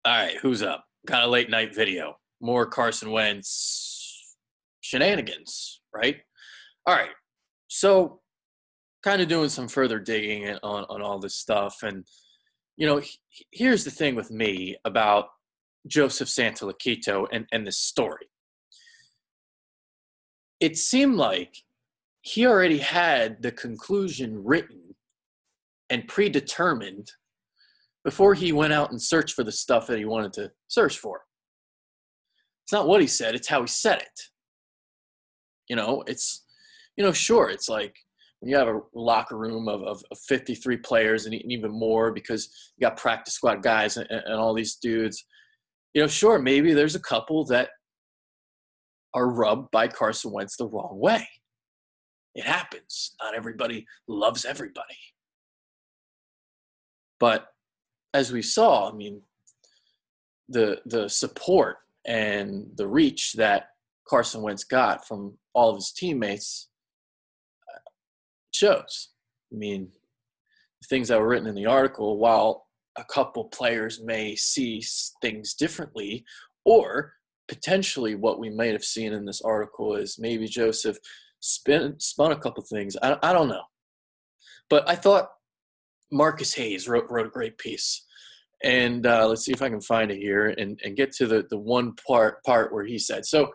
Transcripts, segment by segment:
All right, who's up? Got a late night video. More Carson Wentz shenanigans, right? All right. So, kind of doing some further digging on all this stuff. And, here's the thing with me about Joseph Santoliquito and this story. It seemed like he already had the conclusion written and predetermined before he went out and searched for the stuff that he wanted to search for. It's not what he said, it's how he said it. Sure, it's like when you have a locker room of 53 players and even more because you got practice squad guys and all these dudes. Sure, maybe there's a couple that are rubbed by Carson Wentz the wrong way. It happens. Not everybody loves everybody. But as we saw, the support and the reach that Carson Wentz got from all of his teammates shows. The things that were written in the article, while a couple players may see things differently, or potentially what we might have seen in this article is maybe Joseph spun a couple things. I don't know. But I thought Marcus Hayes wrote a great piece. And let's see if I can find it here and get to the one part where he said. So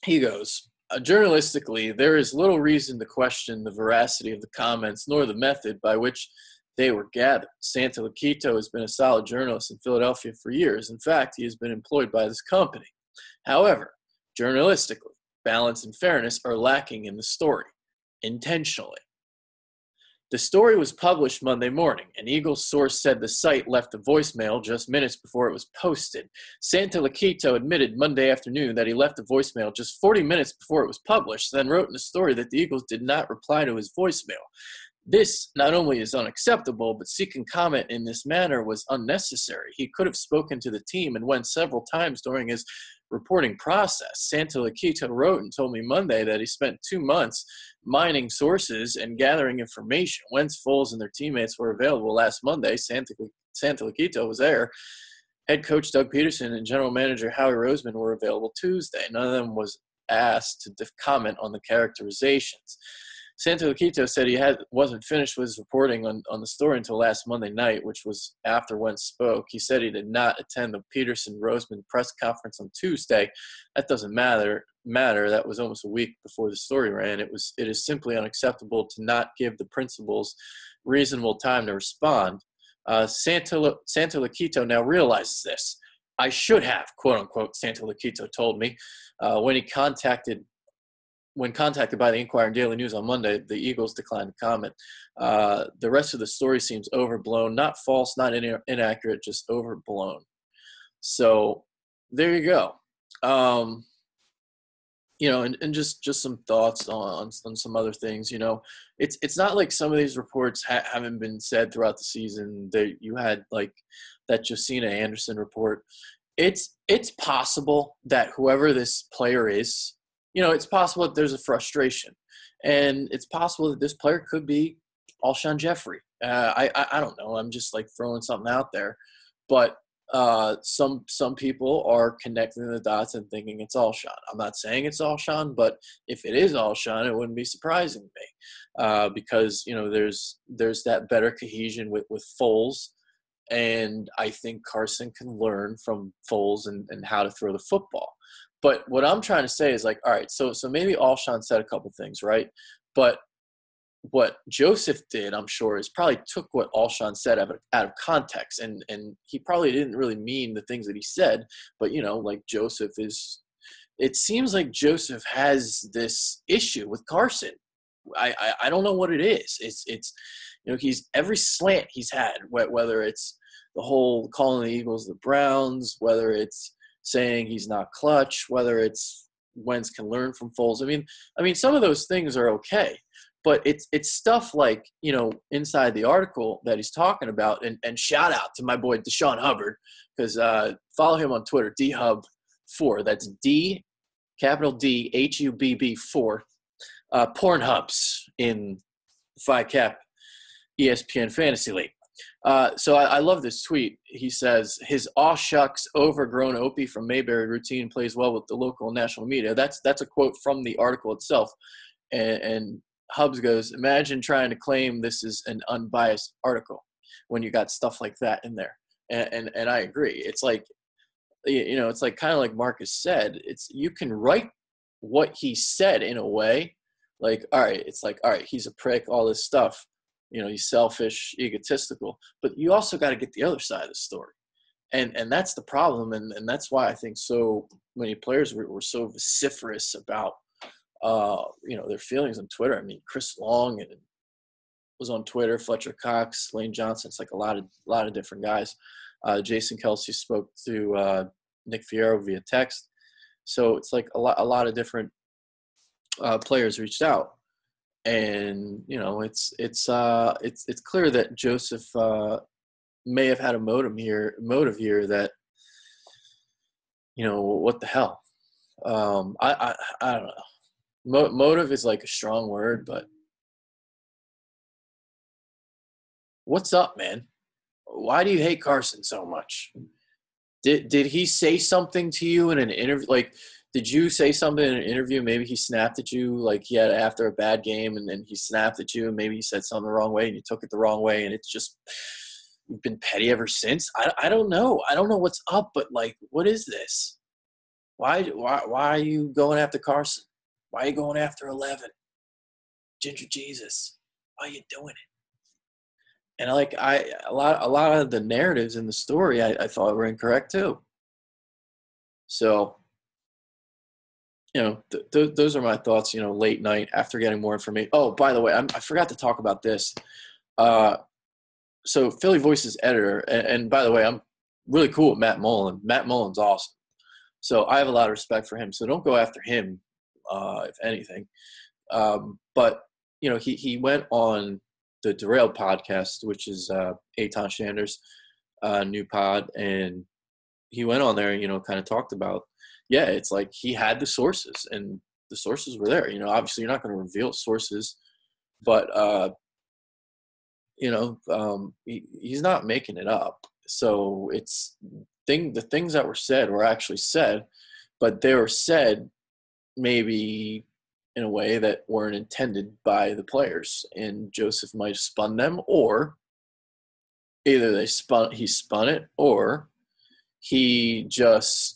he goes, journalistically, there is little reason to question the veracity of the comments nor the method by which they were gathered. Santoliquito has been a solid journalist in Philadelphia for years. In fact, he has been employed by this company. However, journalistically, balance and fairness are lacking in the story, intentionally. The story was published Monday morning. An Eagles source said the site left a voicemail just minutes before it was posted. Santoliquito admitted Monday afternoon that he left a voicemail just 40 minutes before it was published, then wrote in the story that the Eagles did not reply to his voicemail. This not only is unacceptable, but seeking comment in this manner was unnecessary. He could have spoken to the team and Wentz several times during his reporting process. Santoliquito wrote and told me Monday that he spent 2 months mining sources and gathering information. Wentz, Foles, and their teammates were available last Monday. Santoliquito was there. Head coach Doug Peterson and general manager Howie Roseman were available Tuesday. None of them was asked to comment on the characterizations. Santoliquito said he wasn't finished with his reporting on the story until last Monday night, which was after Wentz spoke. He said he did not attend the Peterson-Roseman press conference on Tuesday. That doesn't matter. That was almost a week before the story ran. It is simply unacceptable to not give the principals reasonable time to respond. Santoliquito now realizes this. I should have, quote unquote, Santoliquito told me when contacted by the Inquirer and Daily News on Monday, the Eagles declined to comment. The rest of the story seems overblown, not false, not inaccurate, just overblown. So there you go. And just some thoughts on some other things. It's not like some of these reports haven't been said throughout the season. You had like that Josina Anderson report. It's possible that whoever this player is, it's possible that there's a frustration, and it's possible that this player could be Alshon Jeffrey. I don't know. I'm just like throwing something out there, but some people are connecting the dots and thinking it's Alshon. I'm not saying it's Alshon, but if it is Alshon, it wouldn't be surprising to me because there's that better cohesion with Foles, and I think Carson can learn from Foles and how to throw the football. But what I'm trying to say is like, all right, so maybe Alshon said a couple things, right? But what Joseph did, I'm sure, is probably took what Alshon said out of context, and he probably didn't really mean the things that he said. But like Joseph is, it seems like Joseph has this issue with Carson. I don't know what it is. It's he's every slant he's had, whether it's the whole calling the Eagles the Browns, whether it's saying he's not clutch, whether it's Wentz can learn from Foles. I mean, some of those things are okay, but it's stuff like, inside the article that he's talking about, and shout out to my boy Deshaun Hubbard, because follow him on Twitter, DHub4. That's D, capital D, HUBB 4. Pornhubs in Phi Cap ESPN Fantasy League. So I love this tweet. He says, his aw shucks overgrown Opie from Mayberry routine plays well with the local and national media. That's a quote from the article itself. And Hubs goes, imagine trying to claim this is an unbiased article when you got stuff like that in there. And I agree. It's like, it's like kind of like Marcus said, you can write what he said in a way like, all right, it's like, all right, he's a prick, all this stuff. He's selfish, egotistical, but you also got to get the other side of the story. And that's the problem. And that's why I think so many players were so vociferous about, their feelings on Twitter. I mean, Chris Long was on Twitter, Fletcher Cox, Lane Johnson. It's like a lot of different guys. Jason Kelsey spoke to Nick Fierro via text. So it's like a lot of different players reached out. And it's clear that Joseph may have had a motive here that what the hell. I don't know. Motive is like a strong word, but what's up, man? Why do you hate Carson so much? Did he say something to you in an interview? Like, did you say something in an interview? Maybe he snapped at you, like he had after a bad game, and then he snapped at you, and maybe he said something the wrong way, and you took it the wrong way, and it's just you've been petty ever since. I don't know. I don't know what's up, but like, what is this? Why are you going after Carson? Why are you going after 11? Ginger Jesus, why are you doing it? And like a lot of the narratives in the story, I thought were incorrect too. So. Those are my thoughts, late night after getting more information. Oh, by the way, I forgot to talk about this. So Philly Voice's editor, and by the way, I'm really cool with Matt Mullen. Matt Mullen's awesome. So I have a lot of respect for him. So don't go after him, if anything. But, he went on the Derailed podcast, which is Eitan Shander's new pod, and he went on there and, kind of talked about, yeah, it's like he had the sources, and the sources were there. Obviously you're not going to reveal sources, but, he's not making it up. So the things that were said were actually said, but they were said maybe in a way that weren't intended by the players. And Joseph might have spun them, or either he spun it, or he just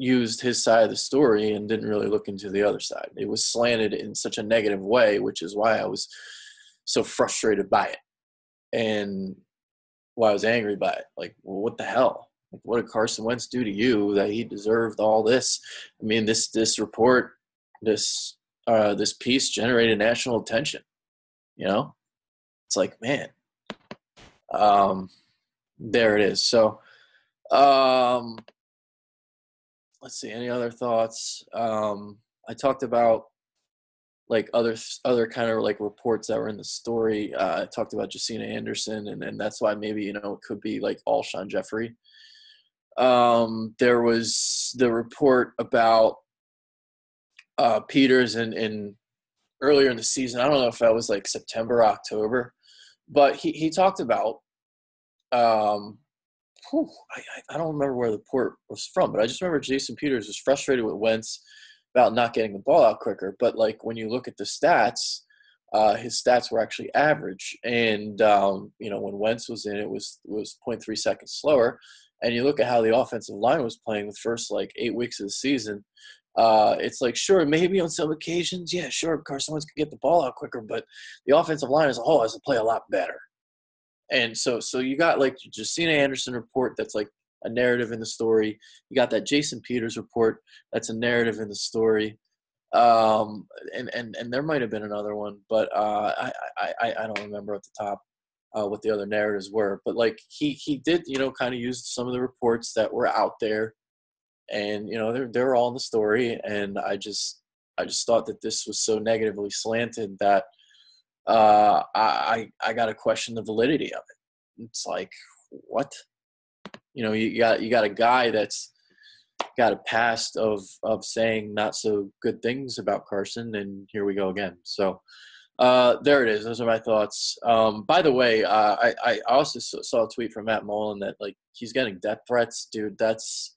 used his side of the story and didn't really look into the other side. It was slanted in such a negative way, which is why I was so frustrated by it and why I was angry by it. Like, well, what the hell? Like, what did Carson Wentz do to you that he deserved all this? I mean, this report, this piece generated national attention. It's like, man, there it is. So, let's see, any other thoughts? I talked about like other kind of like reports that were in the story. I talked about Josina Anderson, and that's why maybe, it could be like Alshon Jeffrey. There was the report about Peters in earlier in the season. I don't know if that was like September, October, but he talked about I don't remember where the report was from, but I just remember Jason Peters was frustrated with Wentz about not getting the ball out quicker. But like when you look at the stats, his stats were actually average. And when Wentz was in, it was 0.3 seconds slower. And you look at how the offensive line was playing the first like 8 weeks of the season. It's like, sure, maybe on some occasions, yeah, sure, Carson Wentz could get the ball out quicker, but the offensive line as a whole has to play a lot better. And so you got like Josina Anderson report that's like a narrative in the story. You got that Jason Peters report that's a narrative in the story. And there might have been another one, but I don't remember at the top what the other narratives were. But like he did, kind of use some of the reports that were out there, and they're all in the story. And I just thought that this was so negatively slanted that I got to question the validity of it. It's like, what? You got a guy that's got a past of saying not so good things about Carson, and here we go again. So There it is. Those are my thoughts. By the way, I also saw a tweet from Matt Mullen that like he's getting death threats, dude. That's,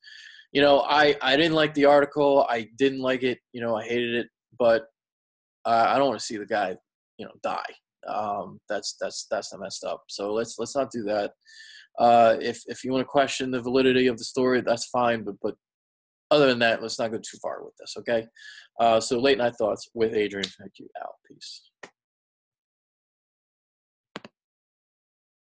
I didn't like the article. I didn't like it. I hated it, but I don't want to see the guy, die. That's not messed up. So let's not do that. If you want to question the validity of the story, that's fine. But other than that, let's not go too far with this. Okay. So late night thoughts with Adrian. Thank you. Out. Peace.